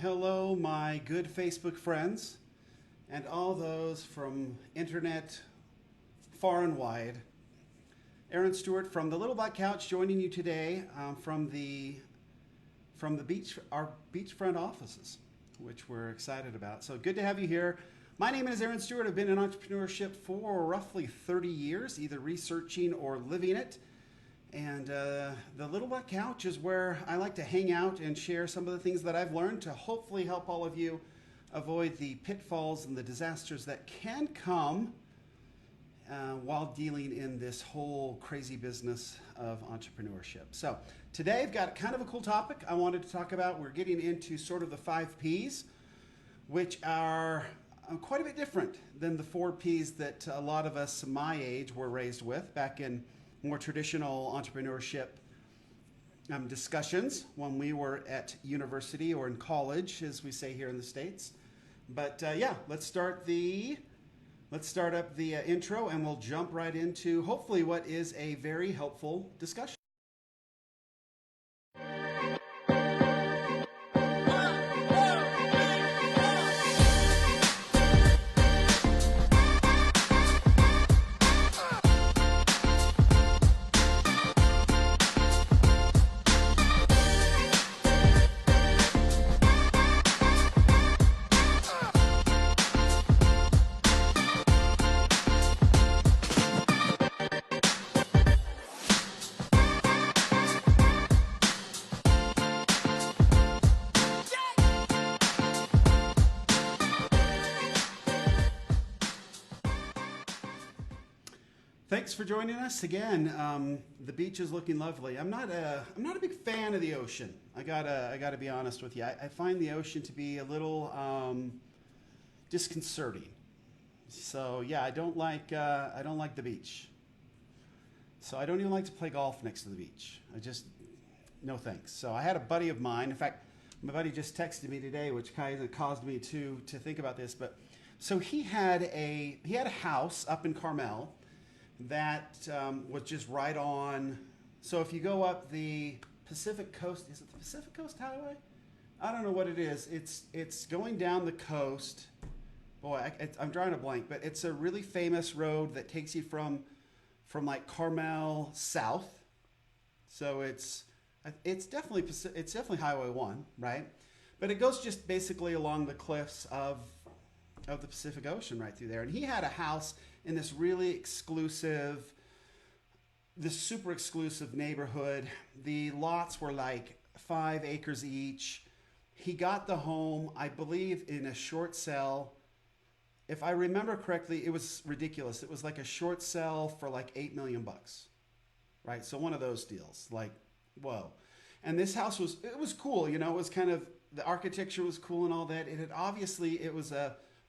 Hello, my good Facebook friends, and all those from internet far and wide. Aaron Stewart from the Little Black Couch joining you today from the our beachfront offices, which we're excited about. So good to have you here. My name is Aaron Stewart. I've been in entrepreneurship for roughly 30 years, either researching or living it. And the Little Black Couch is where I like to hang out and share some of the things that I've learned to hopefully help all of you avoid the pitfalls and the disasters that can come while dealing in this whole crazy business of entrepreneurship. So today I've got kind of a cool topic I wanted to talk about. We're getting into sort of the 5 Ps, which are quite a bit different than the 4 Ps that a lot of us my age were raised with back in more traditional entrepreneurship discussions when we were at university or in college, as we say here in the States. But yeah, let's start up the intro, and we'll jump right into hopefully what is a very helpful discussion. Thanks for joining us again. The beach is looking lovely. I'm not a big fan of the ocean. I gotta be honest with you. I find the ocean to be a little disconcerting. So yeah, I don't like the beach. So I don't even like to play golf next to the beach. No thanks. So I had a buddy of mine. In fact, my buddy just texted me today, which kind of caused me to think about this. But so he had a house up in Carmel that was just right on. So if you go up the Pacific Coast, is it the Pacific Coast Highway? I don't know what it is. It's going down the coast. Boy, I'm drawing a blank, but it's a really famous road that takes you from like Carmel south. So it's definitely Highway 1, right? But it goes just basically along the cliffs of the Pacific Ocean right through there. And he had a house in this super exclusive neighborhood. The lots were like 5 acres each. He got the home, I believe, in a short sale. If I remember correctly, it was ridiculous. It was like a short sale for like $8 million, right? So one of those deals, like, whoa. And this house was cool. You know, it was kind of, the architecture was cool and all that. It was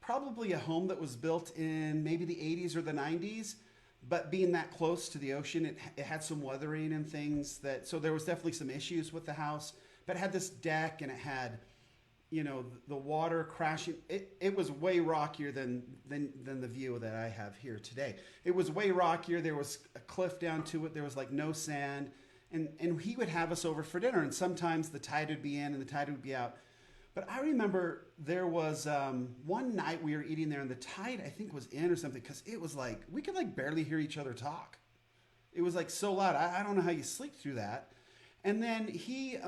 probably a home that was built in maybe the 80s or the 90s, but being that close to the ocean, it had some weathering and things so there was definitely some issues with the house, but it had this deck and it had, the water crashing. It was way rockier than the view that I have here today. It was way rockier. There was a cliff down to it. There was like no sand, and he would have us over for dinner, and sometimes the tide would be in and the tide would be out. But I remember there was one night we were eating there, and the tide, I think, was in or something, because it was like, we could like barely hear each other talk. It was like so loud. I don't know how you sleep through that. And then he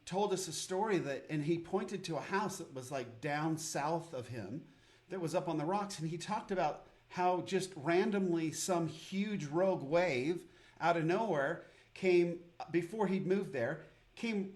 told us a story and he pointed to a house that was like down south of him that was up on the rocks. And he talked about how just randomly some huge rogue wave out of nowhere came, before he'd moved there, came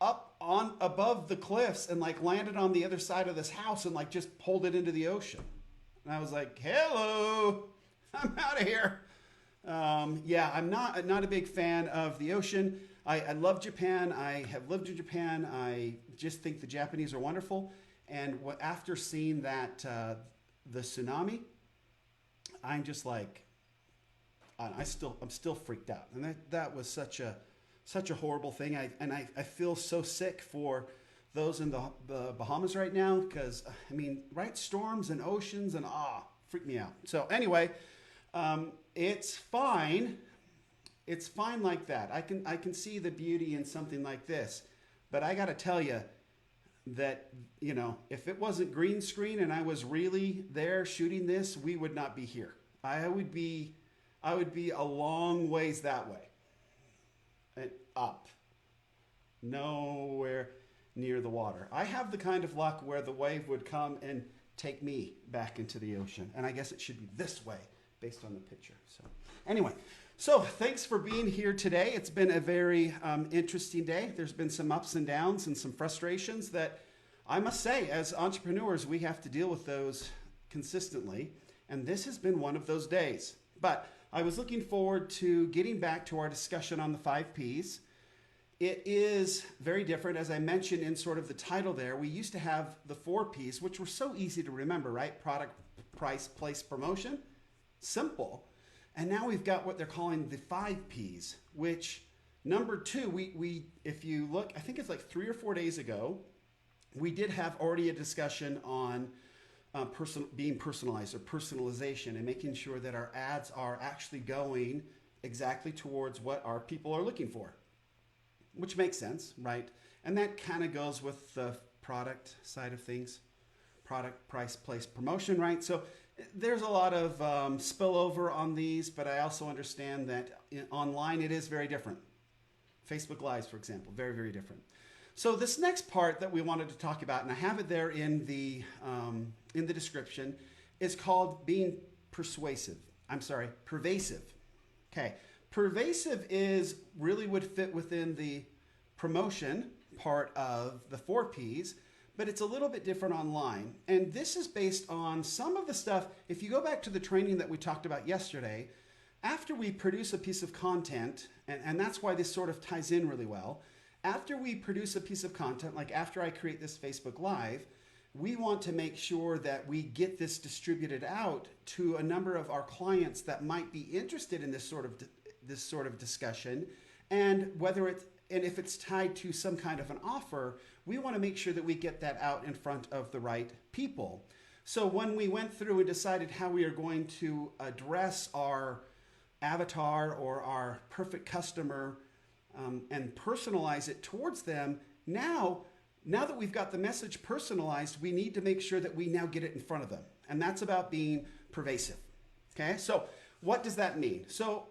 up on above the cliffs and like landed on the other side of this house and like just pulled it into the ocean. And I was like, hello, I'm out of here. Yeah, I'm not a big fan of the ocean. I love Japan. I have lived in Japan. I just think the Japanese are wonderful. And after seeing that, the tsunami, I'm just like, I'm still freaked out. And that was such a horrible thing. I feel so sick for those in the Bahamas right now, because right, storms and oceans and freak me out. So anyway, it's fine. It's fine like that. I can see the beauty in something like this, but I got to tell you, that, if it wasn't green screen and I was really there shooting this, we would not be here. I would be a long ways that way and up, nowhere near the water. I have the kind of luck where the wave would come and take me back into the ocean. And I guess it should be this way based on the picture. So anyway, thanks for being here today. It's been a very interesting day. There's been some ups and downs and some frustrations that I must say, as entrepreneurs, we have to deal with those consistently. And this has been one of those days. But I was looking forward to getting back to our discussion on the 5 Ps. It is very different. As I mentioned in sort of the title there, we used to have the 4 Ps, which were so easy to remember, right? Product, price, place, promotion. Simple. And now we've got what they're calling the 5 Ps, which number 2, we if you look, I think it's like 3 or 4 days ago, we did have already a discussion on being personalized or personalization and making sure that our ads are actually going exactly towards what our people are looking for, which makes sense, right? And that kind of goes with the product side of things, product, price, place, promotion, right? So there's a lot of spillover on these, but I also understand that online it is very different. Facebook Lives, for example, very, very different. So this next part that we wanted to talk about, and I have it there in the description, is called being pervasive. Okay, pervasive would fit within the promotion part of the 4 Ps, but it's a little bit different online. And this is based on some of the stuff. If you go back to the training that we talked about yesterday, after we produce a piece of content, and that's why this sort of ties in really well. After we produce a piece of content, like after I create this Facebook Live, we want to make sure that we get this distributed out to a number of our clients that might be interested in this sort of discussion, and if it's tied to some kind of an offer, we want to make sure that we get that out in front of the right people. So when we went through and decided how we are going to address our avatar or our perfect customer and personalize it towards them, now that we've got the message personalized, we need to make sure that we now get it in front of them. And that's about being pervasive. Okay, so what does that mean? So,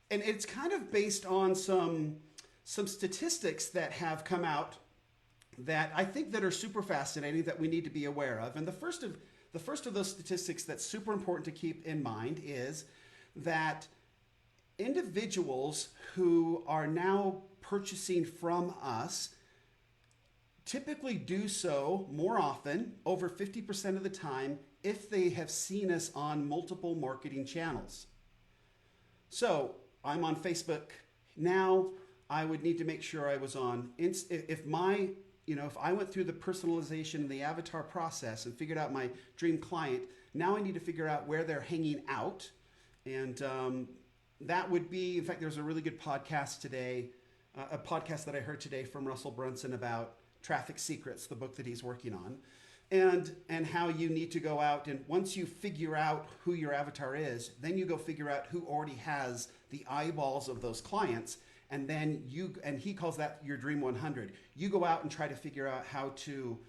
and it's kind of based on some statistics that have come out that I think that are super fascinating that we need to be aware of. And the first of those statistics that's super important to keep in mind is that individuals who are now purchasing from us typically do so more often, over 50% of the time, if they have seen us on multiple marketing channels. So I'm on Facebook now. I would need to make sure I was on, if I went through the personalization and the avatar process and figured out my dream client, now I need to figure out where they're hanging out. And that would be, in fact, there's a really good podcast today, a podcast that I heard today from Russell Brunson about Traffic Secrets, the book that he's working on, and how you need to go out, and once you figure out who your avatar is, then you go figure out who already has the eyeballs of those clients, and then and he calls that your Dream 100. You go out and try to figure out how to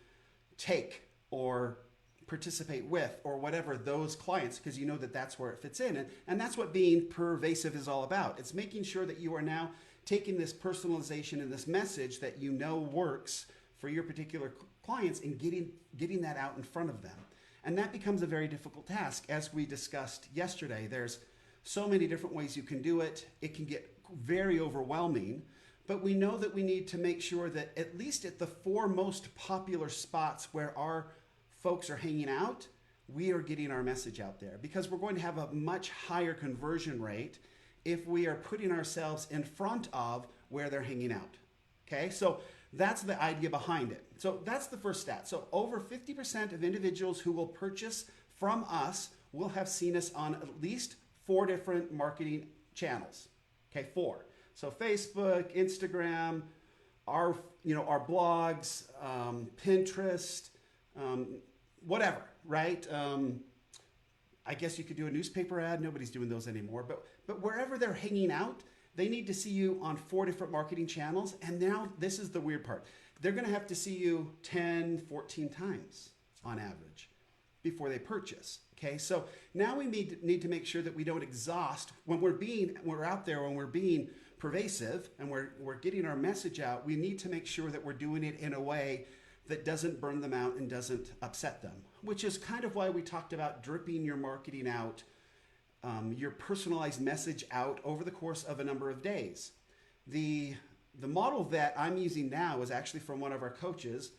take or participate with or whatever those clients, because you know that that's where it fits in. And that's what being pervasive is all about. It's making sure that you are now taking this personalization and this message that you know works for your particular clients and getting that out in front of them. And that becomes a very difficult task. As we discussed yesterday, there's so many different ways you can do it. It can get very overwhelming, but we know that we need to make sure that at least at the 4 most popular spots where our folks are hanging out, we are getting our message out there, because we're going to have a much higher conversion rate if we are putting ourselves in front of where they're hanging out. Okay, so that's the idea behind it. So that's the first stat. So over 50% of individuals who will purchase from us will have seen us on at least 4 different marketing channels. Okay, 4. So Facebook, Instagram, our blogs, Pinterest, whatever, right? I guess you could do a newspaper ad. Nobody's doing those anymore. But wherever they're hanging out, they need to see you on 4 different marketing channels. And now this is the weird part. they're going to have to see you 10, 14 times on average before they purchase. Okay, so now we need to make sure that we don't exhaust when we're out there, when we're being pervasive and we're getting our message out. We need to make sure that we're doing it in a way that doesn't burn them out and doesn't upset them, which is kind of why we talked about dripping your marketing out, your personalized message out over the course of a number of days. The model that I'm using now is actually from one of our coaches,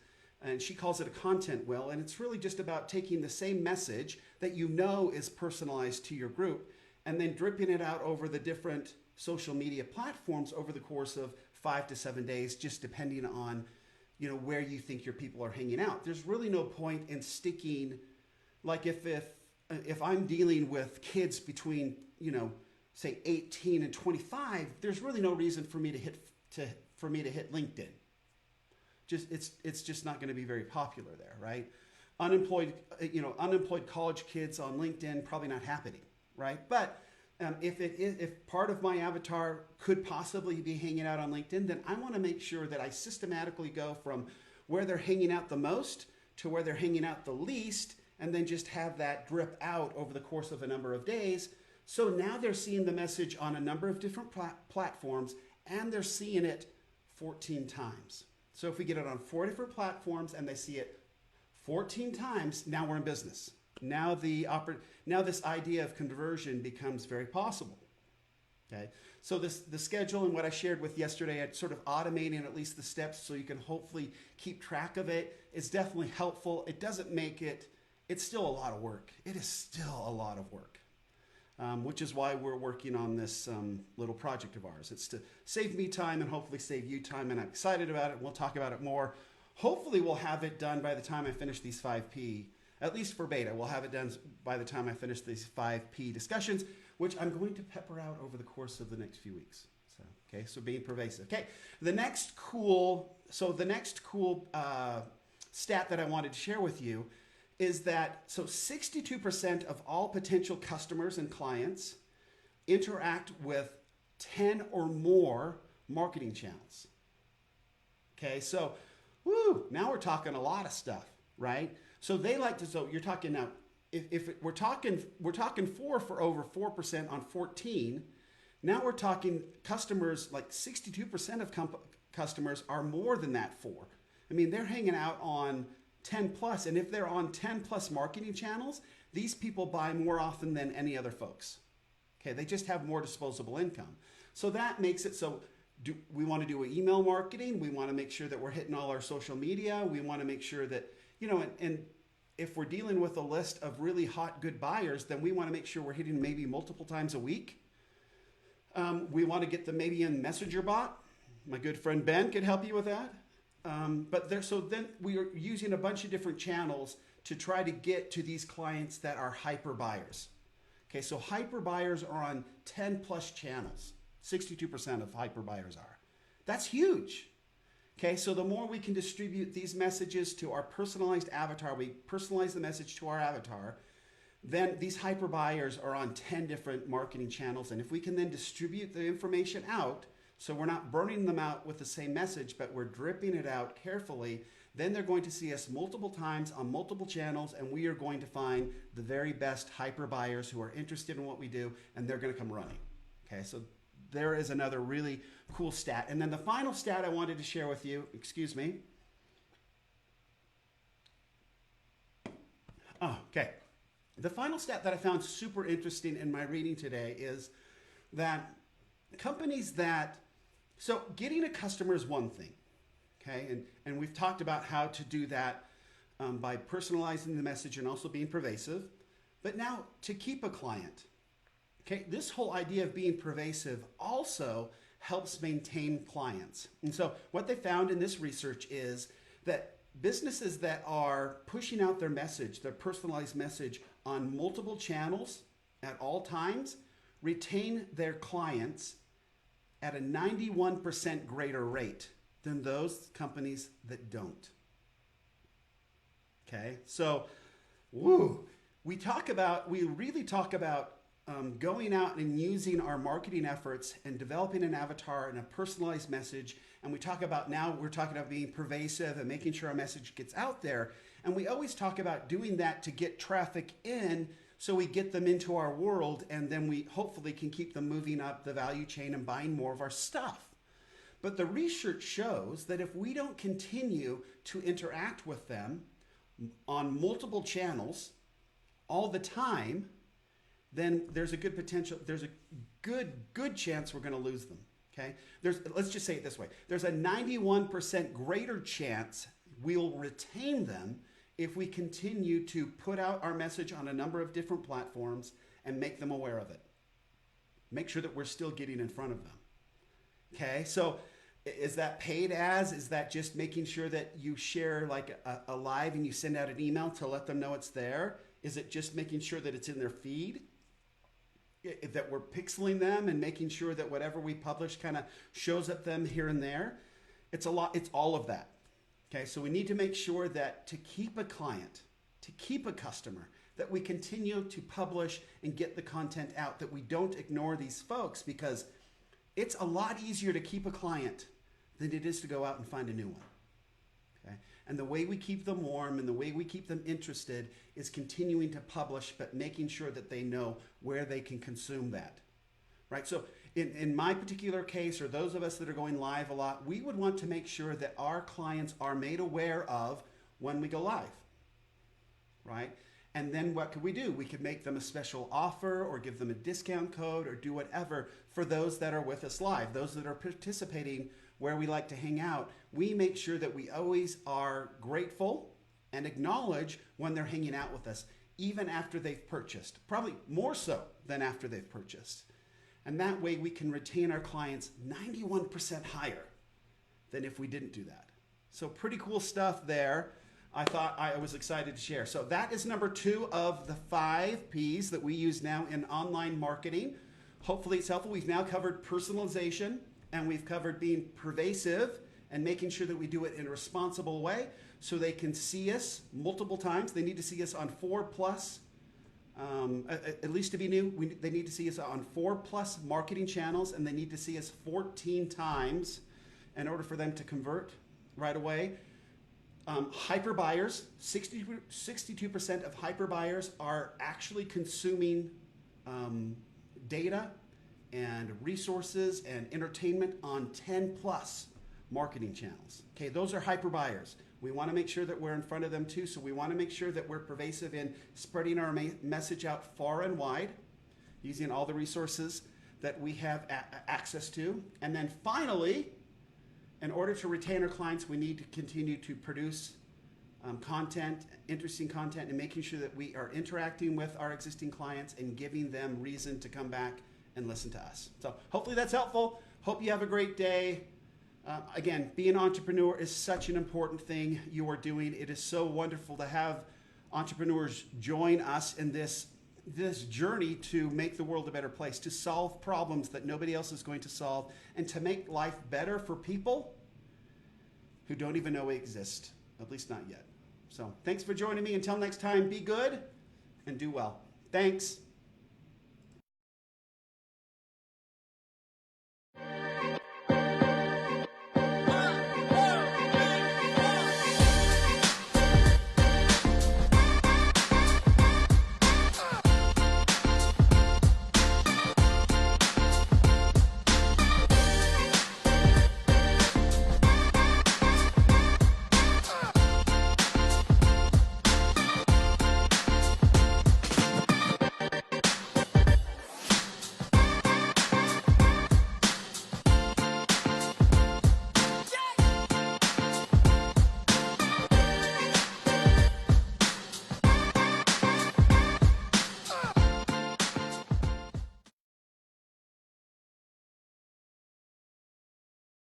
and she calls it a content wheel, and it's really just about taking the same message that you know is personalized to your group and then dripping it out over the different social media platforms over the course of 5 to 7 days, just depending on where you think your people are hanging out. There's really no point in sticking, like if I'm dealing with kids between say 18 and 25, there's really no reason for me to hit LinkedIn. It's just not going to be very popular there, right? Unemployed college kids on LinkedIn, probably not happening, right? But if part of my avatar could possibly be hanging out on LinkedIn, then I want to make sure that I systematically go from where they're hanging out the most to where they're hanging out the least, and then just have that drip out over the course of a number of days. So now they're seeing the message on a number of different platforms, and they're seeing it 14 times. So if we get it on 4 different platforms and they see it 14 times, now we're in business. Now this idea of conversion becomes very possible. Okay, so the schedule and what I shared with yesterday, at sort of automating at least the steps so you can hopefully keep track of it, is definitely helpful. It doesn't make it. It's still a lot of work. It is still a lot of work. Which is why we're working on this little project of ours. It's to save me time and hopefully save you time, and I'm excited about it. We'll talk about it more. Hopefully we'll have it done by the time I finish these 5P, at least for beta. We'll have it done by the time I finish these 5P discussions, which I'm going to pepper out over the course of the next few weeks. So being pervasive. Okay, the next cool stat that I wanted to share with you is that 62% of all potential customers and clients interact with 10 or more marketing channels. Okay, so now we're talking a lot of stuff, right? So they like to, so you're talking now, if we're talking 4 for over 4% on 14, now we're talking customers, like 62% of customers are more than that 4. I mean, they're hanging out on 10 plus, and if they're on 10 plus marketing channels, these people buy more often than any other folks. Okay, they just have more disposable income. So that makes it so we want to do email marketing. We want to make sure that we're hitting all our social media. We want to make sure that, and if we're dealing with a list of really hot, good buyers, then we want to make sure we're hitting maybe multiple times a week. We want to get them maybe in Messenger bot. My good friend Ben could help you with that. So then we are using a bunch of different channels to try to get to these clients that are hyper buyers. Okay, so hyper buyers are on 10 plus channels. 62% of hyper buyers are. That's huge. Okay, so the more we can distribute these messages to our personalized avatar, we personalize the message to our avatar, then these hyper buyers are on 10 different marketing channels. And if we can then distribute the information out, so we're not burning them out with the same message, but we're dripping it out carefully, then they're going to see us multiple times on multiple channels, and we are going to find the very best hyper buyers who are interested in what we do, and they're going to come running. Okay, so there is another really cool stat. And then the final stat I wanted to share with you, okay. The final stat that I found super interesting in my reading today is that companies so getting a customer is one thing, okay? And we've talked about how to do that by personalizing the message and also being pervasive. But now to keep a client, okay, this whole idea of being pervasive also helps maintain clients. And so what they found in this research is that businesses that are pushing out their message, their personalized message on multiple channels at all times, retain their clients at a 91% greater rate than those companies that don't. Okay, so we really talk about going out and using our marketing efforts and developing an avatar and a personalized message And we talk about now, we're talking about being pervasive and making sure our message gets out there. And we always talk about doing that to get traffic in so we get them into our world, and then we hopefully can keep them moving up the value chain and buying more of our stuff. But the research shows that if we don't continue to interact with them on multiple channels all the time, then there's a good potential, there's a good chance we're going to lose them. Okay? Let's just say it this way. There's a 91% greater chance we'll retain them if we continue to put out our message on a number of different platforms and make them aware of it. Make sure that we're still getting in front of them. Okay? So is that paid ads? Is that just making sure that you share like a live and you send out an email to let them know it's there? Is it just making sure that it's in their feed? That we're pixeling them and making sure that whatever we publish kind of shows up them here and there? It's all of that. Okay, so we need to make sure that to keep a client, to keep a customer, that we continue to publish and get the content out, that we don't ignore these folks, because it's a lot easier to keep a client than it is to go out and find a new one. Okay? And the way we keep them warm and the way we keep them interested is continuing to publish, but making sure that they know where they can consume that. Right? So in my particular case, or those of us that are going live a lot, we would want to make sure that our clients are made aware of when we go live. Right? And then what could we do? We could make them a special offer or give them a discount code or do whatever for those that are with us live, those that are participating where we like to hang out. We make sure that we always are grateful and acknowledge when they're hanging out with us, even after they've purchased, probably more so than after they've purchased. And that way we can retain our clients 91% higher than if we didn't do that. So pretty cool stuff there. I thought I was excited to share. So that is number 2 of the 5 P's that we use now in online marketing. Hopefully it's helpful. We've now covered personalization, and we've covered being pervasive and making sure that we do it in a responsible way so they can see us multiple times. They need to see us on 4+. At least to be new, they need to see us on 4+ marketing channels, and they need to see us 14 times in order for them to convert right away. Hyper buyers, 62% of hyper buyers are actually consuming data and resources and entertainment on 10+ marketing channels. Okay, those are hyper buyers. We want to make sure that we're in front of them too, so we want to make sure that we're pervasive in spreading our message out far and wide, using all the resources that we have access to. And then finally, in order to retain our clients, we need to continue to produce content, interesting content, and making sure that we are interacting with our existing clients and giving them reason to come back and listen to us. So hopefully that's helpful. Hope you have a great day. Again, being an entrepreneur is such an important thing you are doing. It is so wonderful to have entrepreneurs join us in this journey to make the world a better place, to solve problems that nobody else is going to solve, and to make life better for people who don't even know we exist, at least not yet. So thanks for joining me. Until next time, be good and do well. Thanks.